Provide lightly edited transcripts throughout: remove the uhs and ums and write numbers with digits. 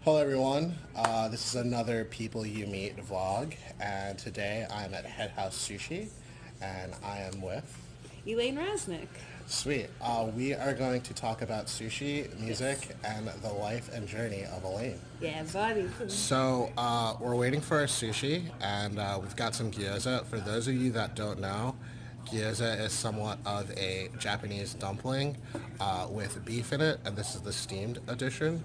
Hello everyone, this is another People You Meet vlog, and today I'm at Headhouse Sushi, and I am with... Elaine Rasnake. Sweet. We are going to talk about sushi, music, Yes. and the life and journey of Elaine. Yeah, buddy. So, we're waiting for our sushi, and we've got some gyoza. For those of you that don't know, gyoza is somewhat of a Japanese dumpling with beef in it, and this is the steamed edition.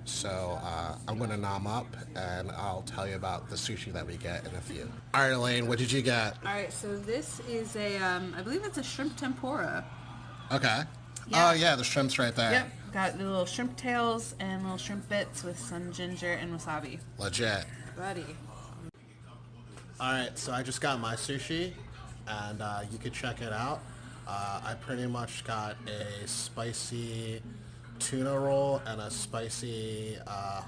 So I'm going to nom up, and I'll tell you about the sushi that we get in a few. All right, Elaine, what did you get? All right, so this is I believe it's a shrimp tempura. Okay. Yeah. Oh, yeah, the shrimp's right there. Yep, got the little shrimp tails and little shrimp bits with some ginger and wasabi. Legit. Buddy. All right, so I just got my sushi, and you could check it out. I pretty much got a spicy tuna roll and a spicy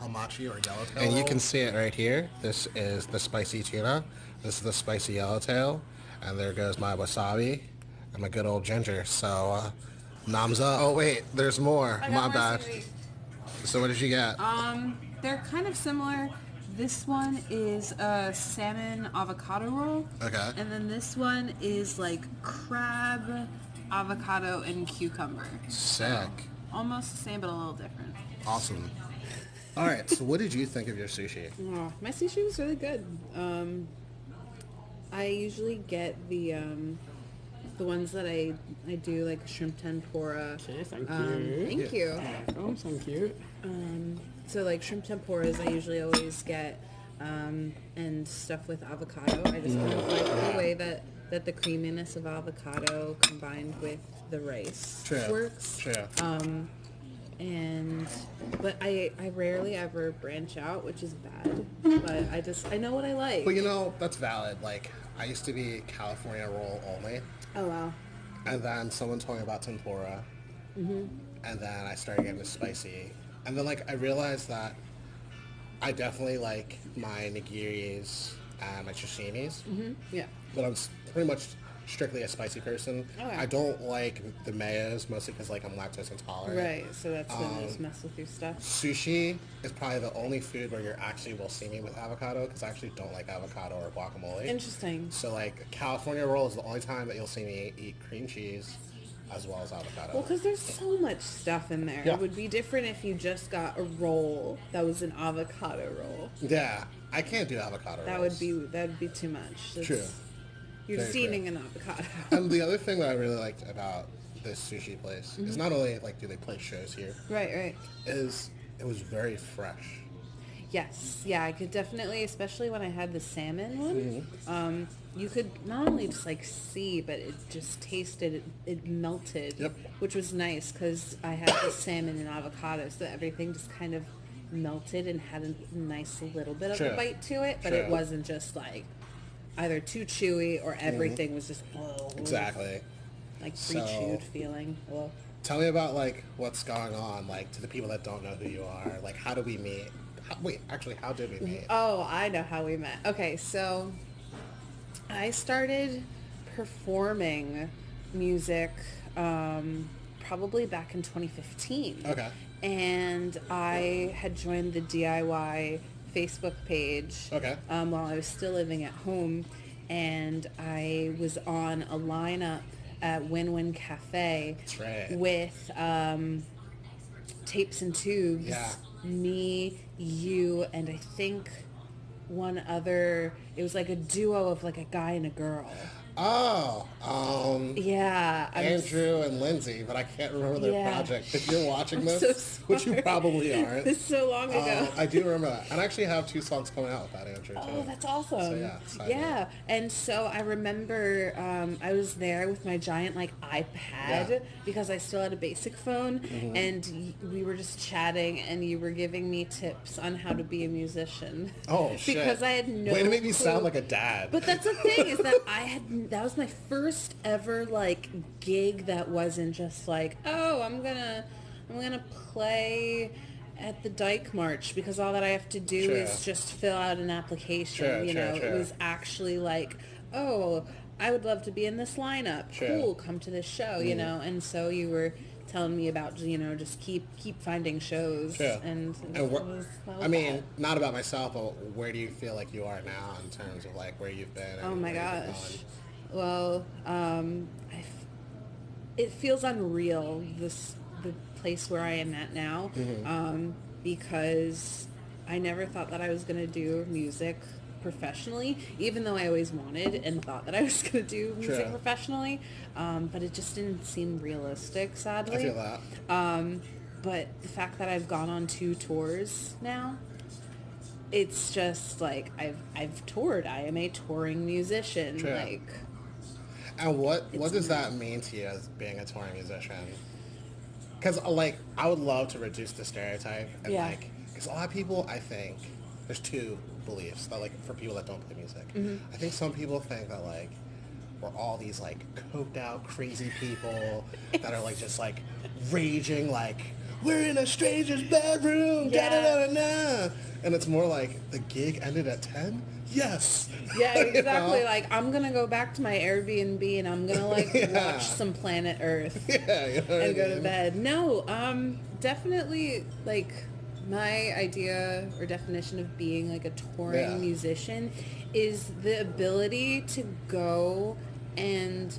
hamachi or yellowtail roll. And you can see it right here. This is the spicy tuna. This is the spicy yellowtail. And there goes my wasabi and my good old ginger. So, noms up. Oh, wait, there's more. My bad. So what did you get? They're kind of similar. This one is a salmon avocado roll. Okay. And then this one is like crab, avocado, and cucumber. Sick. Almost the same, but a little different. Awesome. All right, so what did you think of your sushi? Oh, my sushi was really good. I usually get the ones that I do, like shrimp tempura. Okay, thank you. Thank you. Oh, thank you. So like shrimp tempuras, I usually always get and stuff with avocado. I just kind of like the way that the creaminess of avocado combined with the rice works. True. But I rarely ever branch out, which is bad. But I know what I like. But you know, that's valid. Like, I used to be California roll only. Oh wow. And then someone told me about tempura. Mm-hmm. And then I started getting spicy. And then like I realized that I definitely like my nigiris and my sashimis. Mm-hmm. Yeah. But I'm pretty much strictly a spicy person. Oh, yeah. I don't like the mayos, mostly because like I'm lactose intolerant. Right, so that's gonna just mess with your stuff. Sushi is probably the only food where you actually will see me with avocado, because I actually don't like avocado or guacamole. Interesting. So like California roll is the only time that you'll see me eat cream cheese as well as avocado. Well, because there's so much stuff in there. Yeah. It would be different if you just got a roll that was an avocado roll. Yeah, I can't do avocado rolls. That would be too much. True. You're Very just true. eating an avocado. And the other thing that I really liked about this sushi place is not only like do they play shows here, Right. is it was very fresh. Yes, yeah, I could definitely, especially when I had the salmon one, you could not only just like see, but it just tasted, it melted, Yep. which was nice because I had the salmon and avocado, so everything just kind of melted and had a nice little bit of a bite to it, but it wasn't just like either too chewy or everything was just Exactly. like pre-chewed feeling. Well, Tell me about like what's going on, like to the people that don't know who you are. Like, how do we meet? How did we meet? Oh, I know how we met. Okay, so I started performing music probably back in 2015. Okay. And I had joined the DIY Facebook page while I was still living at home, and I was on a lineup at Win-Win Cafe. That's right. With Tapes and Tubes. Yeah. Me, you, and I think one other. It was like a duo of like a guy and a girl. Oh, Yeah. Andrew and Lindsay, but I can't remember their project. If you're watching I'm this, so which you probably aren't. It's so long ago. I do remember that. And I actually have 2 songs coming out with that Andrew, too. Oh, that's awesome. So, yeah, excited. Yeah. And so I remember I was there with my giant like iPad because I still had a basic phone, and we were just chatting, and you were giving me tips on how to be a musician. Oh, shit. Because I had no Way to make me clue. sound like a dad. But that's the thing, is that that was my first ever like gig that wasn't just like, oh, I'm gonna play at the Dyke March because all that I have to do is just fill out an application. It was actually like, oh, I would love to be in this lineup. Cool, come to this show, you know. And so you were telling me about, just keep finding shows. True. And And that I mean, that. not about myself, but where do you feel like you are now in terms of like where you've been? Oh And my where you've gosh. Well, it feels unreal, the place where I am at now, because I never thought that I was going to do music professionally, even though I always wanted and thought that I was going to do music Sure. professionally, but it just didn't seem realistic, sadly. I feel that. But the fact that I've gone on 2 tours now, it's just like I've toured. I am a touring musician. True. Like, And what does that mean to you as being a touring musician? Because like I would love to reduce the stereotype and Yeah. like because a lot of people I think there's 2 beliefs that like for people that don't play music. I think some people think that like we're all these like coked out crazy people that are like just like raging like we're in a stranger's bedroom, Yeah. da da da da, and it's more like the gig ended at 10. Yes. yeah, You exactly. know? Like, I'm gonna go back to my Airbnb and I'm gonna like Yeah. watch some Planet Earth Yeah, you know what I and go to mean? bed. No, definitely like my idea or definition of being like a touring Yeah. musician is the ability to go and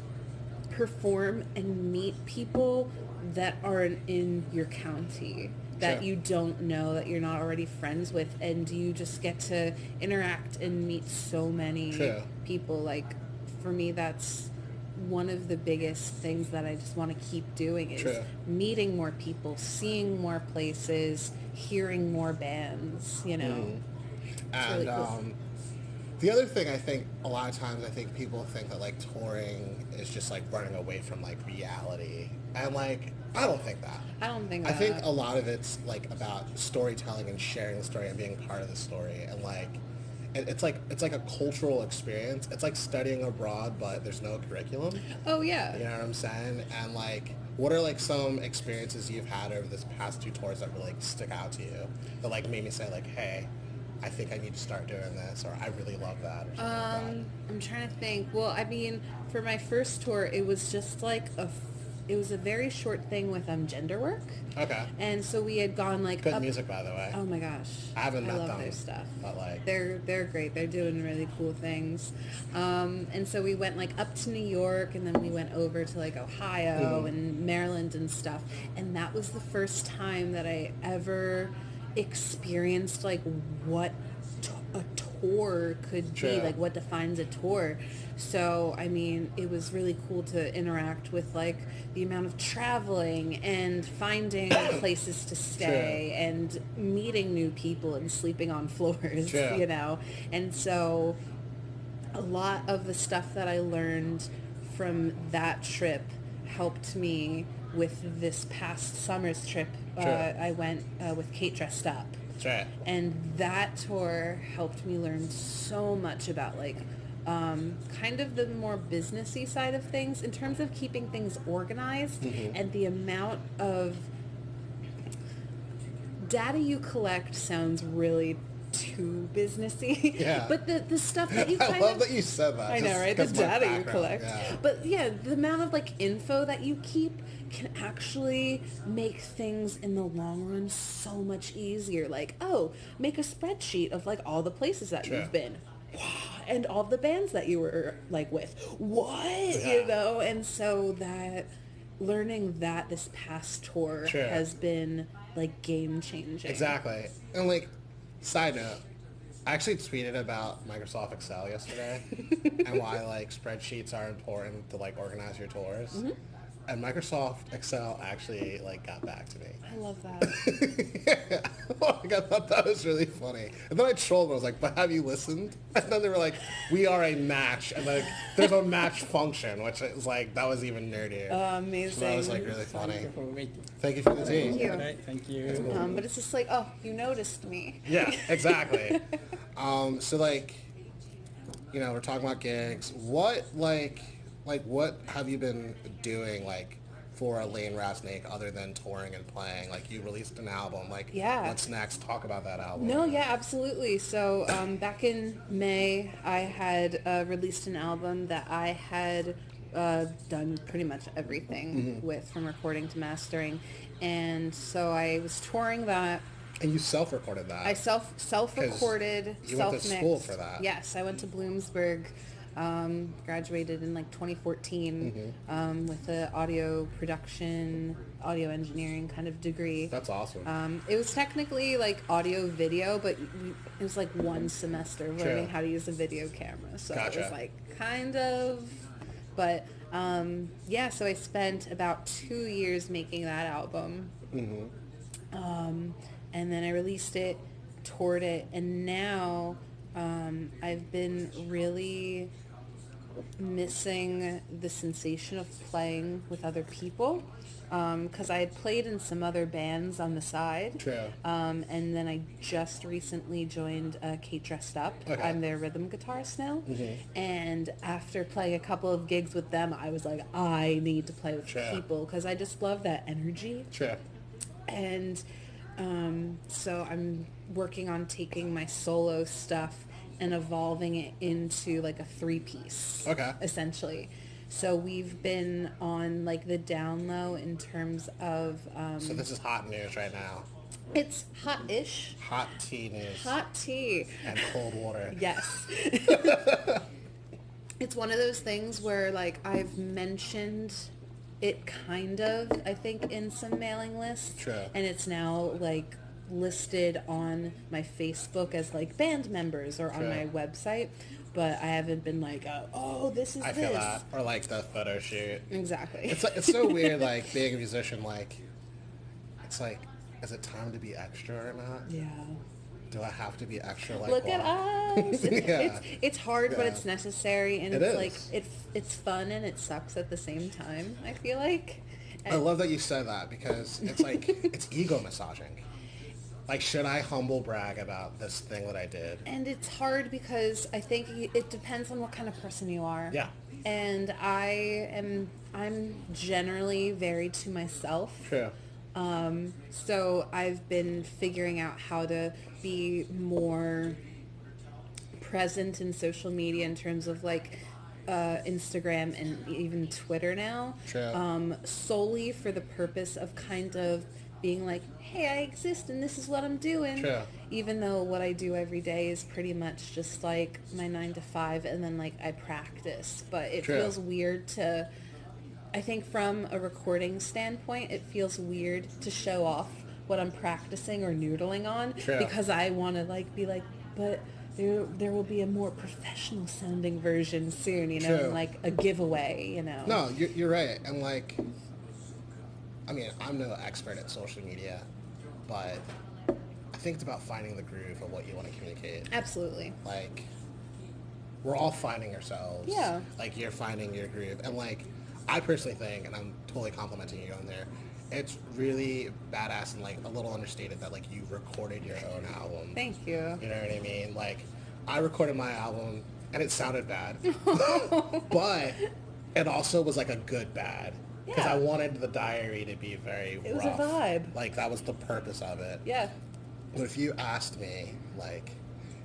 perform and meet people that aren't in your county, that Sure. you don't know, that you're not already friends with, and you just get to interact and meet so many Sure. people. Like, for me, that's one of the biggest things that I just want to keep doing is Sure. meeting more people, seeing more places, hearing more bands, Mm-hmm. It's And really cool. the other thing I think a lot of times I think people think that like touring is just like running away from like reality, and like I don't think that. I don't think I that. think a lot of it's like about storytelling and sharing the story and being part of the story, and like it's like a cultural experience. It's like studying abroad, but there's no curriculum. Oh, yeah. You know what I'm saying? And like, what are like some experiences you've had over this past 2 tours that really like, stick out to you that like made me say like, hey, I think I need to start doing this, or I really love that, or something like I'm trying to think. Well, I mean, for my first tour, it was just like it was a very short thing with gender work, that. Okay. and so we had gone like Good up. music, by the way. Oh my gosh, I haven't met love them, their stuff. but like, They're great. They're doing really cool things. And so we went like up to New York, and then we went over to like Ohio and Maryland and stuff. And that was the first time that I ever experienced like what a tour could be, Sure. like what defines a tour. So I mean, it was really cool to interact with like the amount of traveling and finding places to stay and meeting new people and sleeping on floors, Sure. And so a lot of the stuff that I learned from that trip helped me with this past summer's trip. Sure. I went with Kate Dressed Up. that's right. And that tour helped me learn so much about like kind of the more businessy side of things in terms of keeping things organized and the amount of data you collect sounds really too businessy. Yeah. But the stuff that you I kind love of... that you said that. I know, just right? The 'cause my data you background, collect. yeah. But yeah, the amount of like info that you keep can actually make things in the long run so much easier. Like, oh, make a spreadsheet of like all the places that Sure. you've been. Wow. And all the bands that you were like with. What? Yeah. And so that learning that this past tour Sure. has been like game changing. Exactly. And like, side note, I actually tweeted about Microsoft Excel yesterday and why like spreadsheets are important to like organize your tours. And Microsoft Excel actually like got back to me. I love that. Like, I thought that was really funny. And then I trolled them. I was like, but have you listened? And then they were like, we are a match. And like, there's a match function, which is like, that was even nerdier. Amazing. So that was like really funny. Thank you for waiting. Thank you for the tea. Thank you. All right, thank you. But it's just like, oh, you noticed me. Yeah, exactly. So like, you know, we're talking about gigs. What what have you been doing like for Elaine Rasnake other than touring and playing? Like you released an album. Like, Yeah. what's next? Talk about that album. No, yeah, absolutely. So back in May, I had released an album that I had done pretty much everything with, from recording to mastering. And so I was touring that. And you self-recorded that. I self-recorded, you went to self-mixed. school for that. Yes, I went to Bloomsburg, graduated in like 2014 with an audio production, audio engineering kind of degree. That's awesome. It was technically like audio video, but it was like one semester of learning how to use a video camera. So Gotcha. it was like kind of, but yeah, so I spent about 2 years making that album. And then I released it, toured it, and now I've been really missing the sensation of playing with other people, because I had played in some other bands on the side. True. And then I just recently joined Kate Dressed Up. Okay. I'm their rhythm guitarist now. And after playing a couple of gigs with them, I was like, I need to play with people, because I just love that energy. True. And so I'm working on taking my solo stuff and evolving it into like a 3-piece. Okay. Essentially. So we've been on like the down low in terms of... So this is hot news right now. It's hot-ish. Hot tea news. Hot tea. And cold water. Yes. It's one of those things where like I've mentioned it kind of, I think, in some mailing lists. True. And it's now like listed on my Facebook as like band members or on my website, but I haven't been like, oh, this is I feel that. Or like the photo shoot. Exactly. It's so weird, like being a musician, like it's like, is it time to be extra or not? Yeah. Do I have to be extra? Like, Look at us. Yeah. It's hard, but Yeah. it's necessary, and It it's is. like it's fun and it sucks at the same time, I feel like. I love that you said that, because it's like it's ego massaging. Like, should I humble brag about this thing that I did? And it's hard because I think it depends on what kind of person you are. Yeah. And I'm generally very to myself. True. So I've been figuring out how to be more present in social media in terms of like Instagram and even Twitter now. True. Solely for the purpose of kind of being like, hey, I exist and this is what I'm doing. True. Even though what I do every day is pretty much just like my 9 to 5, and then like I practice. But it True. feels weird to, I think from a recording standpoint, it feels weird to show off what I'm practicing or noodling on. True. Because I want to like be like, but there will be a more professional sounding version soon, you know, True. and like a giveaway, you know. No, you're right. And like, I mean, I'm no expert at social media, but I think it's about finding the groove of what you want to communicate. Absolutely. Like, we're all finding ourselves. Yeah. Like, you're finding your groove. And like, I personally think, and I'm totally complimenting you on there, it's really badass and like a little understated that like you recorded your own album. Thank you. You know what I mean? Like, I recorded my album and it sounded bad, but it also was like a good bad. Because Yeah. I wanted the diary to be very It was rough. a vibe. Like, that was the purpose of it. Yeah. But if you asked me, like,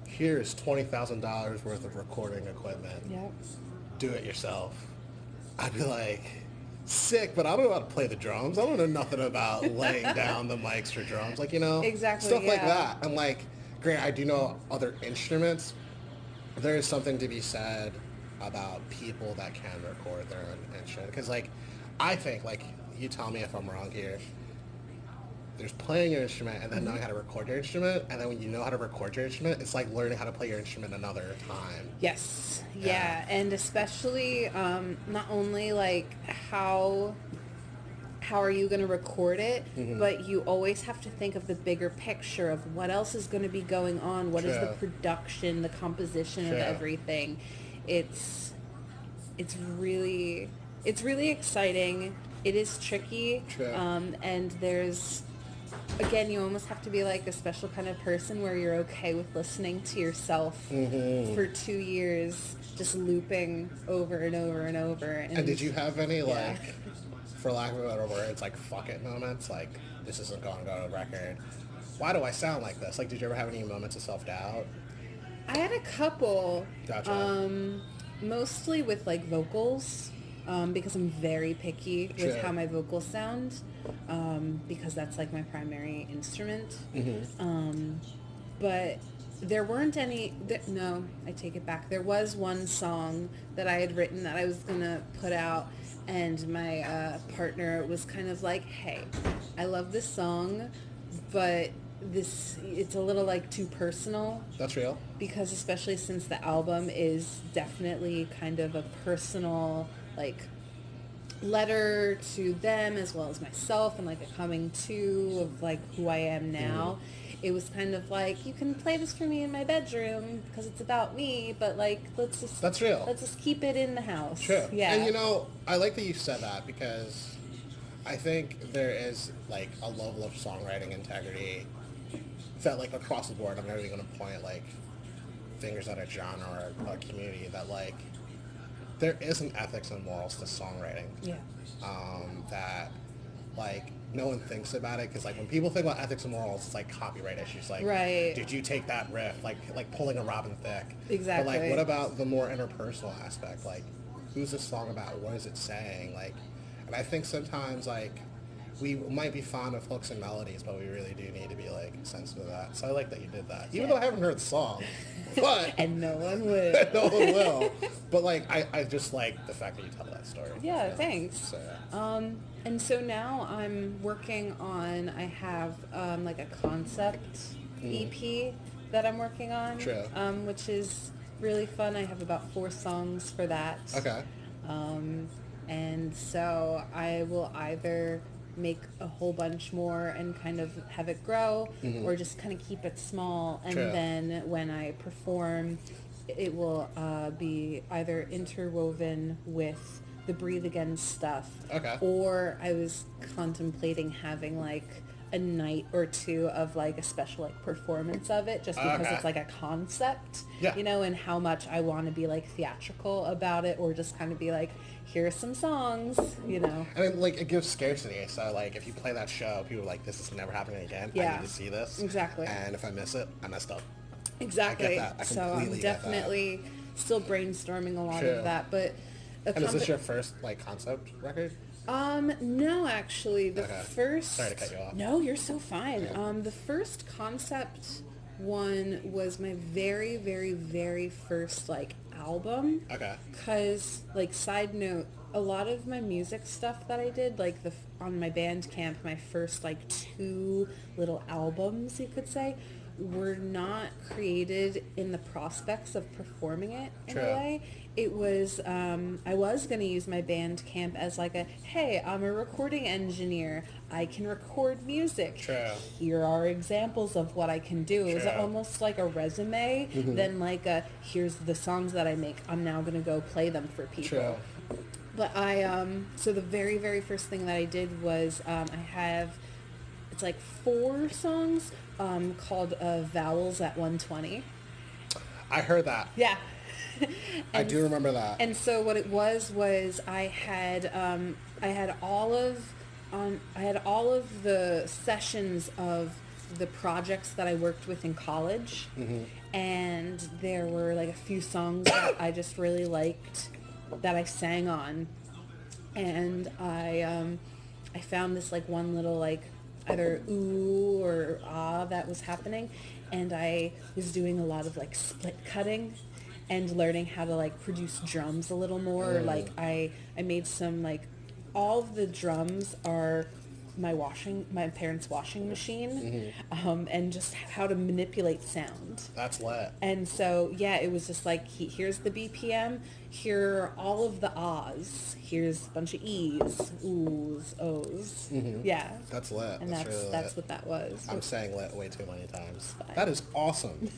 here's $20,000 worth of recording equipment, Yep. do it yourself, I'd be like, sick, but I don't know how to play the drums. I don't know nothing about laying down the mics for drums. Like, you know? Exactly, Stuff like yeah. that. And like, granted, I do know other instruments. There is something to be said about people that can record their own instrument. Because, like, I think, like, you tell me if I'm wrong here, there's playing your instrument and then knowing how to record your instrument, and then when you know how to record your instrument, it's like learning how to play your instrument another time. Yes. Yeah. Yeah. And especially not only like how are you going to record it, but you always have to think of the bigger picture of what else is going to be going on. What is the True. production, the composition of True. everything. It's really exciting. It is tricky. True. And there's, again, you almost have to be like a special kind of person where you're okay with listening to yourself for 2 years, just looping over and over and over. And did you have any, Yeah. like, for lack of a better word, it's like fuck it moments, like, this isn't going to go on record. Why do I sound like this? Like, did you ever have any moments of self-doubt? I had a couple. Gotcha. Mostly with like vocals. because I'm very picky with Sure. how my vocals sound, because that's like my primary instrument. But there weren't any, no, I take it back. There was one song that I had written that I was going to put out, and my partner was kind of like, hey, I love this song, but it's a little like too personal. That's real. Because especially since the album is definitely kind of a personal, like, letter to them as well as myself, and like a coming to of like who I am now. It was kind of like, you can play this for me in my bedroom because it's about me, but like That's real. let's just keep it in the house. True. Yeah. And I like that you said that, because I think there is like a level of songwriting integrity that like across the board, I'm not even going to point like fingers at a genre or a community, that like there is an ethics and morals to songwriting. Yeah. That like no one thinks about it, because like when people think about ethics and morals, it's like copyright issues, like, right, did you take that riff, like pulling a Robin Thicke. Exactly. But like, what about the more interpersonal aspect, like who's this song about, what is it saying, like, and I think sometimes like we might be fond of hooks and melodies, but we really do need to be like sensitive to that. So I like that you did that, even though I haven't heard the song. But and no one will. no one will. But like I just like the fact that you tell that story. Yeah, thanks. So, yeah. And so now I'm working on, I have like a concept EP that I'm working on. True. Which is really fun. I have about 4 songs for that. Okay. And so I will either make a whole bunch more and kind of have it grow, or just kind of keep it small, and True. then when I perform, it will be either interwoven with the Breathe Again stuff. Okay. Or I was contemplating having like a night or 2 of like a special like performance of it, just because Okay. it's like a concept, Yeah. and how much I want to be like theatrical about it, or just kind of be like, here are some songs, And it, like, it gives scarcity. So like if you play that show, people are like, this is never happening again. Yeah. I need to see this. Exactly. And if I miss it, I messed up. Exactly. I get that. I So completely I'm get that. definitely still brainstorming a lot True. of that, but And is this your first like concept record? no, actually, the Okay. first. Sorry to cut you off. No, you're so fine. Yeah. The first concept one was my very, very, very first like album. Okay. Cause like, side note, a lot of my music stuff that I did, like on my Bandcamp, my first like 2 little albums, you could say, were not created in the prospects of performing it in True. a way. It was, I was going to use my Bandcamp as like a, hey, I'm a recording engineer. I can record music. True. Here are examples of what I can do. It was True. almost like a resume, than like a, here's the songs that I make. I'm now going to go play them for people. True. But so the very, very first thing that I did was, it's like 4 songs called Vowels at 120. I heard that. Yeah. I do remember that. And so what it was I had all of the sessions of the projects that I worked with in college, and there were like a few songs that I just really liked that I sang on, and I found this like one little like either ooh or ah that was happening, and I was doing a lot of like split cutting and learning how to like produce drums a little more. Like I made some like, all of the drums are my parents' washing machine, and just how to manipulate sound. That's lit. And so, yeah, it was just like, here's the BPM, here are all of the ahs, here's a bunch of E's, oohs, O's. Yeah. That's lit. And that's really lit. that's what that was. I'm saying lit way too many times. Fine. That is awesome.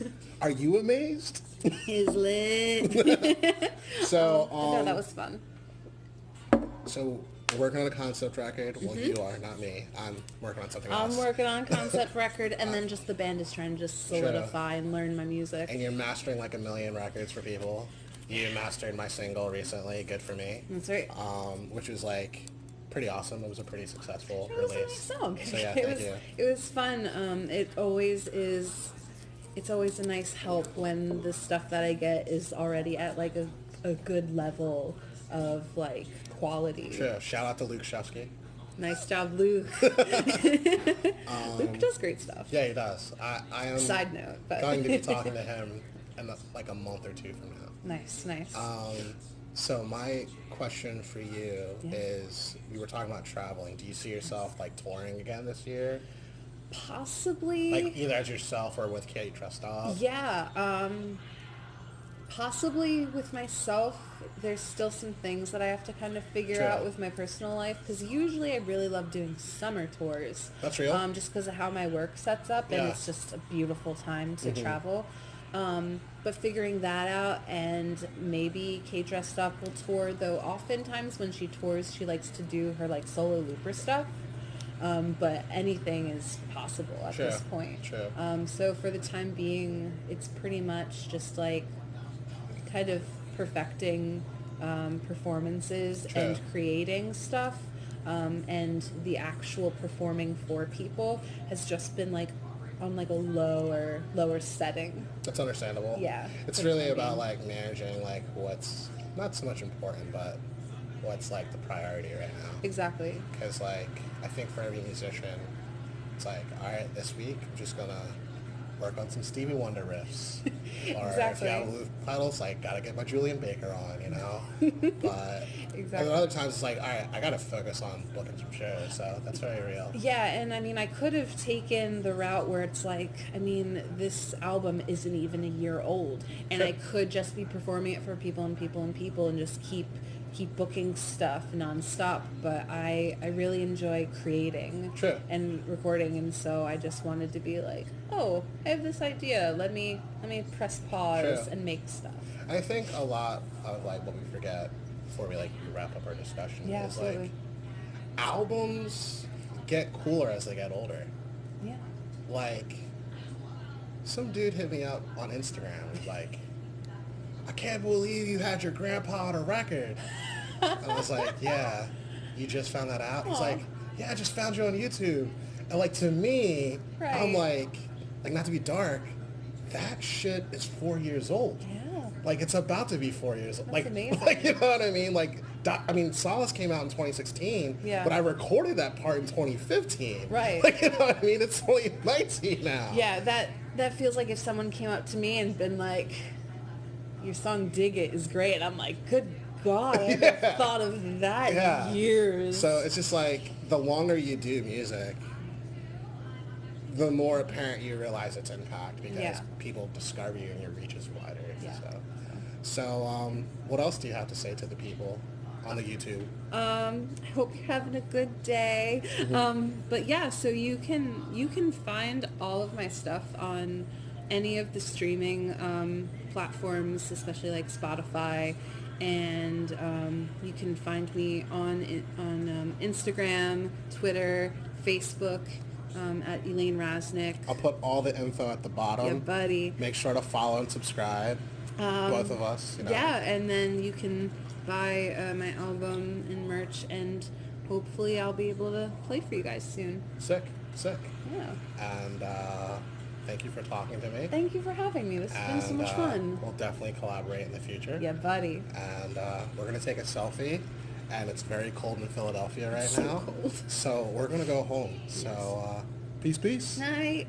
Are you amazed? Is lit. So, No, that was fun. So we're working on a concept record. Well, you are, not me. I'm working on something else. I'm working on a concept record, and then just the band is trying to just solidify and learn my music. And you're mastering like 1 million records for people. You mastered my single recently, Good For Me. That's right. Which was like pretty awesome. It was a pretty successful It was a release. nice song. So yeah, it thank was, you. It was fun. It always is. It's always a nice help when the stuff that I get is already at like a good level of like quality. Sure. Shout out to Luke Shusky. Nice job, Luke. Luke does great stuff. Yeah, he does. I am Side note, but going to be talking to him in like a month or two from now. Nice. So my question for you is, we were talking about traveling. Do you see yourself like touring again this year? Possibly. Like either as yourself or with Kate Trustov? Yeah. Possibly with myself. There's still some things that I have to kind of figure True. out with my personal life, because usually I really love doing summer tours. That's real. Just because of how my work sets up, and Yeah. it's just a beautiful time to travel. But figuring that out, and maybe Kate Dressed Up will tour, though oftentimes when she tours, she likes to do her like solo looper stuff. But anything is possible at True. this point. True. So for the time being, it's pretty much just like kind of perfecting performances True. and creating stuff. And the actual performing for people has just been like on like a lower setting. That's understandable. Yeah. It's for the really time about being. like managing like what's not so much important, but what's like the priority right now. Exactly. Because like I think for every musician, it's like, all right, this week I'm just gonna work on some Stevie Wonder riffs. Or Exactly. if you have loop pedals, like gotta get my Julian Baker on, you know. But Exactly. and then other times it's like, all right, I gotta focus on booking some shows. So that's very real. Yeah, and I mean, I could have taken the route where it's like, I mean, this album isn't even a year old, and Sure. I could just be performing it for people and people and people and just keep booking stuff nonstop. But I really enjoy creating True. and recording, and so I just wanted to be like, oh, I have this idea. Let me press pause True. and make stuff. I think a lot of like what we forget before we like wrap up our discussion Yeah, is absolutely. like albums get cooler as they get older. Yeah. Like some dude hit me up on Instagram like, I can't believe you had your grandpa on a record. And I was like, yeah, you just found that out? He's Aw. like, yeah, I just found you on YouTube. And like to me, I'm Right. like not to be dark, that shit is 4 years old. Yeah. Like it's about to be 4 years old. That's Like, amazing. like you know what I mean? Like Solace came out in 2016, Yeah. but I recorded that part in 2015. Right. Like you know what I mean? It's only 19 now. Yeah, that feels like if someone came up to me and been like, your song Dig It is great. I'm like, good God, I haven't thought of that Yeah. in years. So it's just like the longer you do music, the more apparent you realize its impact because Yeah. people discover you and your reach is wider. Yeah. So what else do you have to say to the people on the YouTube? I hope you're having a good day. But yeah, so you can find all of my stuff on any of the streaming platforms, especially like Spotify, and you can find me on Instagram, Twitter, Facebook at Elaine Rasnake. I'll put all the info at the bottom. Yeah, buddy. Make sure to follow and subscribe. Both of us. You know. Yeah, and then you can buy my album and merch, and hopefully I'll be able to play for you guys soon. Sick. Yeah. And thank you for talking to me. Thank you for having me. This has been so much fun. We'll definitely collaborate in the future. Yeah, buddy. And we're going to take a selfie. And it's very cold in Philadelphia right So now. cold. So we're going to go home. So peace. Night.